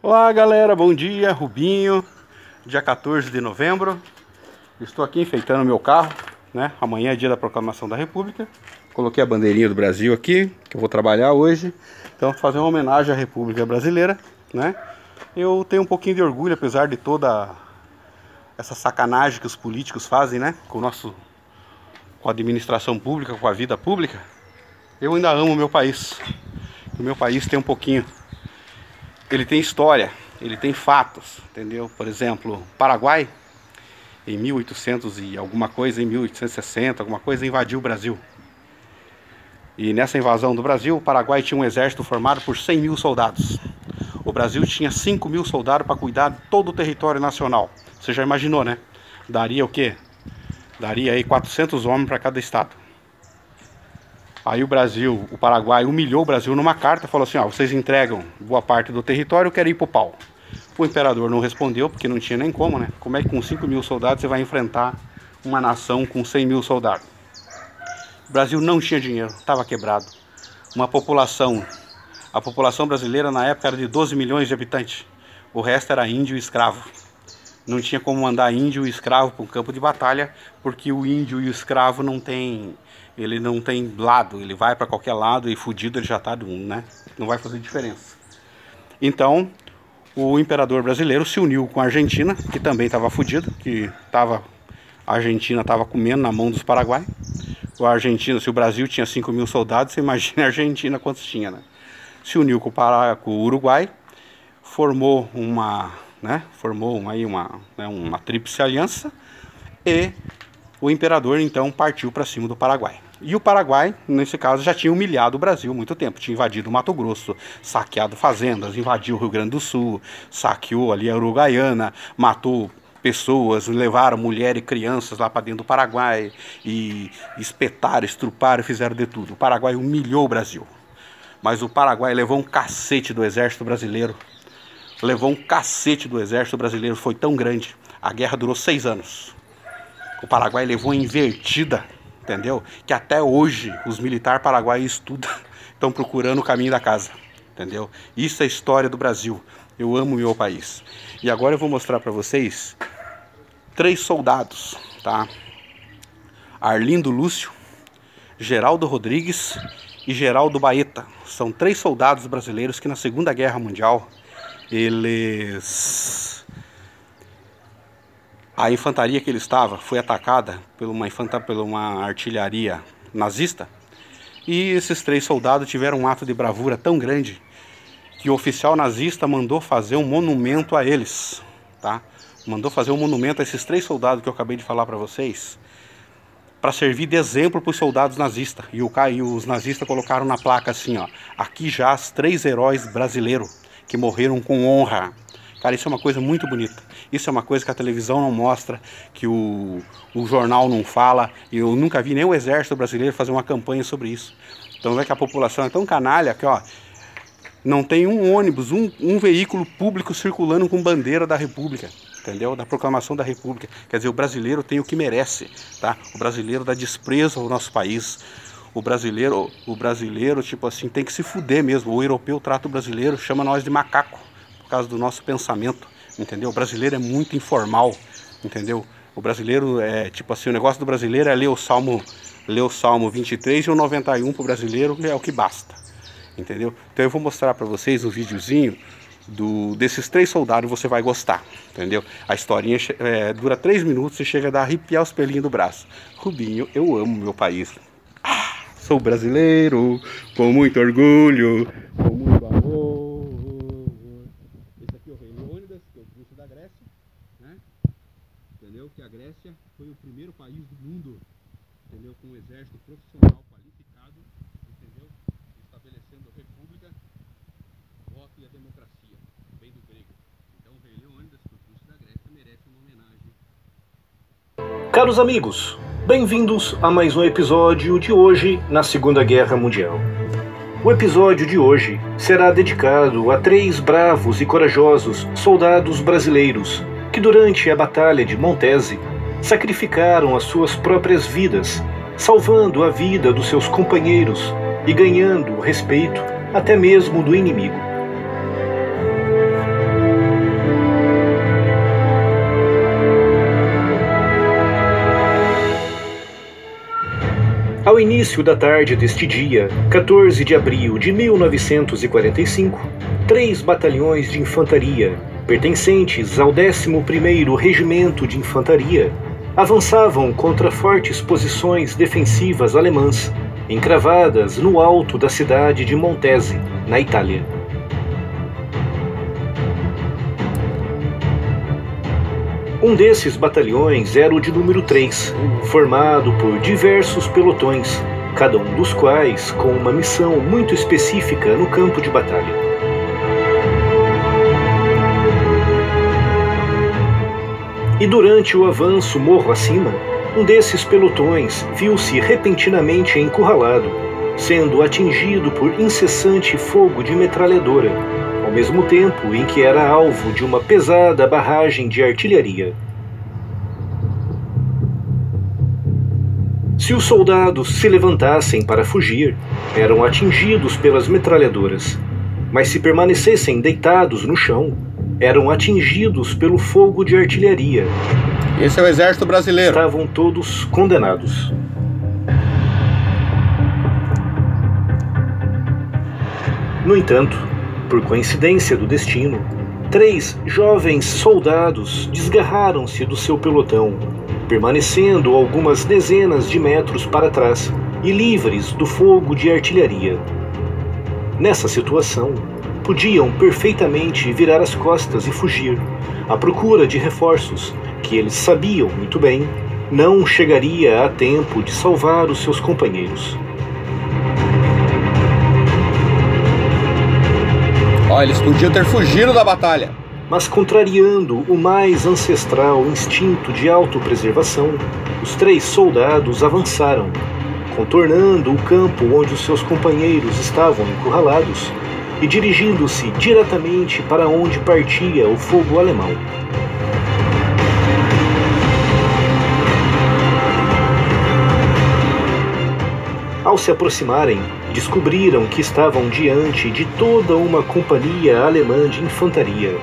Olá galera, bom dia, Rubinho, dia 14 de novembro. Estou aqui enfeitando meu carro, né? Amanhã é dia da proclamação da República. Coloquei a bandeirinha do Brasil aqui, que eu vou trabalhar hoje. Então vou fazer uma homenagem à República Brasileira, né? Eu tenho um pouquinho de orgulho, apesar de toda essa sacanagem que os políticos fazem, né? Com a administração pública, com a vida pública. Eu ainda amo o meu país. O meu país tem um pouquinho. Ele tem história, ele tem fatos, entendeu? Por exemplo, Paraguai, em 1800 e alguma coisa, em 1860, alguma coisa, invadiu o Brasil. E nessa invasão do Brasil, o Paraguai tinha um exército formado por 100 mil soldados. O Brasil tinha 5 mil soldados para cuidar de todo o território nacional. Você já imaginou, né? Daria o quê? Daria aí 400 homens para cada estado. Aí o Paraguai humilhou o Brasil numa carta, falou assim, ó, vocês entregam boa parte do território, eu quero ir pro pau. O imperador não respondeu, porque não tinha nem como, né? Como é que com 5 mil soldados você vai enfrentar uma nação com 100 mil soldados? O Brasil não tinha dinheiro, estava quebrado. A população brasileira na época era de 12 milhões de habitantes. O resto era índio e escravo. Não tinha como mandar índio e escravo para um campo de batalha, porque o índio e o escravo não tem lado, ele vai para qualquer lado e fudido ele já está né? Não vai fazer diferença. Então, o imperador brasileiro se uniu com a Argentina, que também estava fudido, a Argentina estava comendo na mão dos Paraguai. A Argentina, se o Brasil tinha 5 mil soldados, você imagina a Argentina quantos tinha, né? Se uniu com o Uruguai, formou uma tríplice aliança e o imperador então partiu para cima do Paraguai. E o Paraguai, nesse caso, já tinha humilhado o Brasil há muito tempo. Tinha invadido o Mato Grosso, saqueado fazendas, invadiu o Rio Grande do Sul, saqueou ali a Uruguaiana, matou pessoas, levaram mulher e crianças lá para dentro do Paraguai e espetaram, estruparam, fizeram de tudo. O Paraguai humilhou o Brasil. Mas o Paraguai levou um cacete do exército brasileiro. Foi tão grande. A guerra durou 6 anos. O Paraguai levou invertida, entendeu? Que até hoje os militares paraguaios estão procurando o caminho da casa, entendeu? Isso é a história do Brasil. Eu amo o meu país. E agora eu vou mostrar para vocês 3 soldados, tá? Arlindo Lúcio, Geraldo Rodrigues e Geraldo Baeta. São 3 soldados brasileiros que na Segunda Guerra Mundial a infantaria que ele estava foi atacada por uma artilharia nazista. E esses 3 soldados tiveram um ato de bravura tão grande que o oficial nazista mandou fazer um monumento a eles, tá? Mandou fazer um monumento a esses 3 soldados que eu acabei de falar para vocês, para servir de exemplo para os soldados nazistas. E os nazistas colocaram na placa assim, ó, aqui jaz 3 heróis brasileiros que morreram com honra. Cara, isso é uma coisa muito bonita. Isso é uma coisa que a televisão não mostra, que o jornal não fala. E eu nunca vi nem o exército brasileiro fazer uma campanha sobre isso. Então vê que a população é tão canalha que, ó, não tem um ônibus, um veículo público circulando com bandeira da República, entendeu? Da proclamação da República. Quer dizer, o brasileiro tem o que merece, tá? O brasileiro dá desprezo ao nosso país. O brasileiro, tipo assim, tem que se fuder mesmo. O europeu trata o brasileiro, chama nós de macaco, por causa do nosso pensamento, entendeu? O brasileiro é muito informal, entendeu? O brasileiro é, tipo assim, o negócio do brasileiro é ler o Salmo 23 e o 91 pro brasileiro é o que basta, entendeu? Então eu vou mostrar para vocês um videozinho desses 3 soldados, você vai gostar, entendeu? A historinha dura 3 minutos e chega a dar arrepiar os pelinhos do braço. Rubinho, eu amo meu país. Sou brasileiro, com muito orgulho, com muito amor. Esse aqui é o rei Leônidas, que é o príncipe da Grécia, né? Entendeu? Que a Grécia foi o primeiro país do mundo, entendeu? Com um exército profissional qualificado, entendeu? Estabelecendo a república, o voto e a democracia, vem do grego. Então o rei Leônidas, que é o príncipe da Grécia, merece uma homenagem. Caros amigos, bem-vindos a mais um episódio de hoje na Segunda Guerra Mundial. O episódio de hoje será dedicado a 3 bravos e corajosos soldados brasileiros que durante a Batalha de Montese sacrificaram as suas próprias vidas, salvando a vida dos seus companheiros e ganhando o respeito até mesmo do inimigo. Ao início da tarde deste dia, 14 de abril de 1945, 3 batalhões de infantaria, pertencentes ao 11º Regimento de Infantaria, avançavam contra fortes posições defensivas alemãs, encravadas no alto da cidade de Montese, na Itália. Um desses batalhões era o de número 3, formado por diversos pelotões, cada um dos quais com uma missão muito específica no campo de batalha. E durante o avanço morro acima, um desses pelotões viu-se repentinamente encurralado, sendo atingido por incessante fogo de metralhadora, ao mesmo tempo em que era alvo de uma pesada barragem de artilharia. Se os soldados se levantassem para fugir, eram atingidos pelas metralhadoras, mas se permanecessem deitados no chão, eram atingidos pelo fogo de artilharia. Esse é o exército brasileiro. Estavam todos condenados. No entanto, por coincidência do destino, 3 jovens soldados desgarraram-se do seu pelotão, permanecendo algumas dezenas de metros para trás e livres do fogo de artilharia. Nessa situação, podiam perfeitamente virar as costas e fugir, à procura de reforços que eles sabiam muito bem não chegaria a tempo de salvar os seus companheiros. Eles podiam ter fugido da batalha. Mas, contrariando o mais ancestral instinto de autopreservação, os 3 soldados avançaram, contornando o campo onde os seus companheiros estavam encurralados e dirigindo-se diretamente para onde partia o fogo alemão. Ao se aproximarem, descobriram que estavam diante de toda uma companhia alemã de infantaria.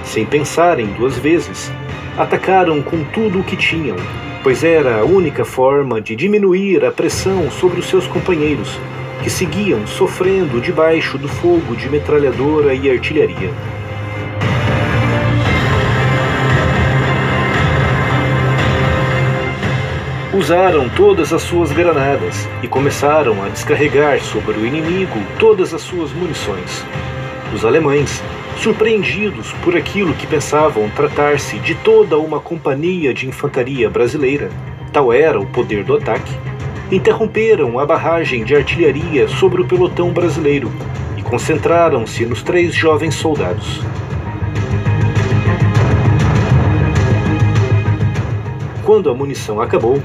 Sem pensarem 2 vezes, atacaram com tudo o que tinham, pois era a única forma de diminuir a pressão sobre os seus companheiros, que seguiam sofrendo debaixo do fogo de metralhadora e artilharia. Usaram todas as suas granadas e começaram a descarregar sobre o inimigo todas as suas munições. Os alemães, surpreendidos por aquilo que pensavam tratar-se de toda uma companhia de infantaria brasileira, tal era o poder do ataque, interromperam a barragem de artilharia sobre o pelotão brasileiro e concentraram-se nos 3 jovens soldados. Quando a munição acabou,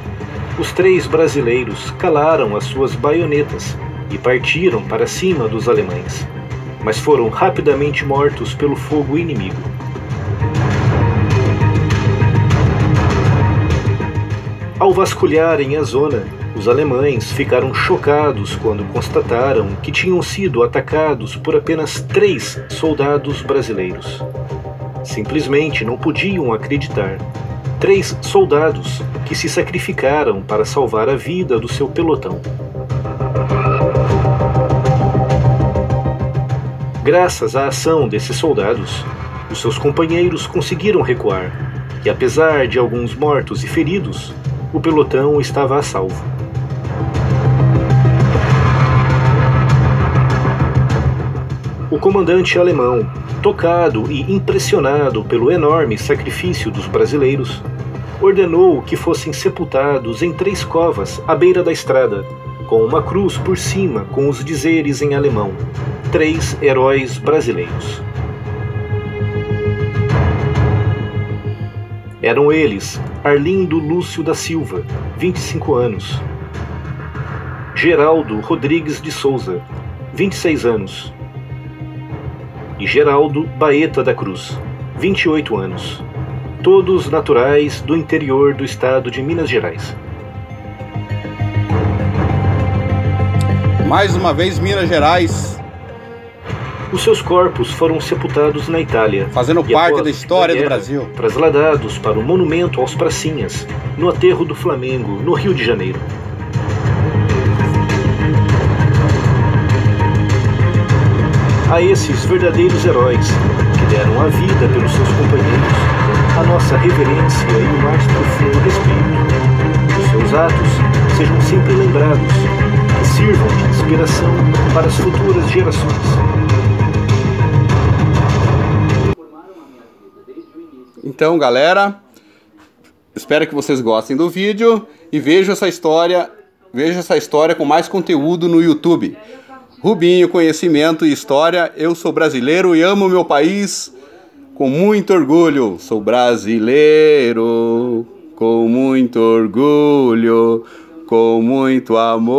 os 3 brasileiros calaram as suas baionetas e partiram para cima dos alemães, mas foram rapidamente mortos pelo fogo inimigo. Ao vasculharem a zona, os alemães ficaram chocados quando constataram que tinham sido atacados por apenas 3 soldados brasileiros. Simplesmente não podiam acreditar. 3 soldados que se sacrificaram para salvar a vida do seu pelotão. Graças à ação desses soldados, os seus companheiros conseguiram recuar, e apesar de alguns mortos e feridos, o pelotão estava a salvo. O comandante alemão, tocado e impressionado pelo enorme sacrifício dos brasileiros, ordenou que fossem sepultados em 3 covas à beira da estrada, com uma cruz por cima com os dizeres em alemão: 3 heróis brasileiros. Eram eles Arlindo Lúcio da Silva, 25 anos, Geraldo Rodrigues de Souza, 26 anos, e Geraldo Baeta da Cruz, 28 anos, todos naturais do interior do estado de Minas Gerais. Mais uma vez, Minas Gerais. Os seus corpos foram sepultados na Itália, fazendo parte da história do Brasil, trasladados para o Monumento aos Pracinhas, no Aterro do Flamengo, no Rio de Janeiro. a esses verdadeiros heróis que deram a vida pelos seus companheiros, a nossa reverência e o mais profundo respeito. Que os seus atos sejam sempre lembrados, que sirvam de inspiração para as futuras gerações. Então, galera, espero que vocês gostem do vídeo e vejam essa história com mais conteúdo no YouTube. Rubinho, conhecimento e história. Eu sou brasileiro e amo meu país com muito orgulho. Sou brasileiro com muito orgulho, com muito amor.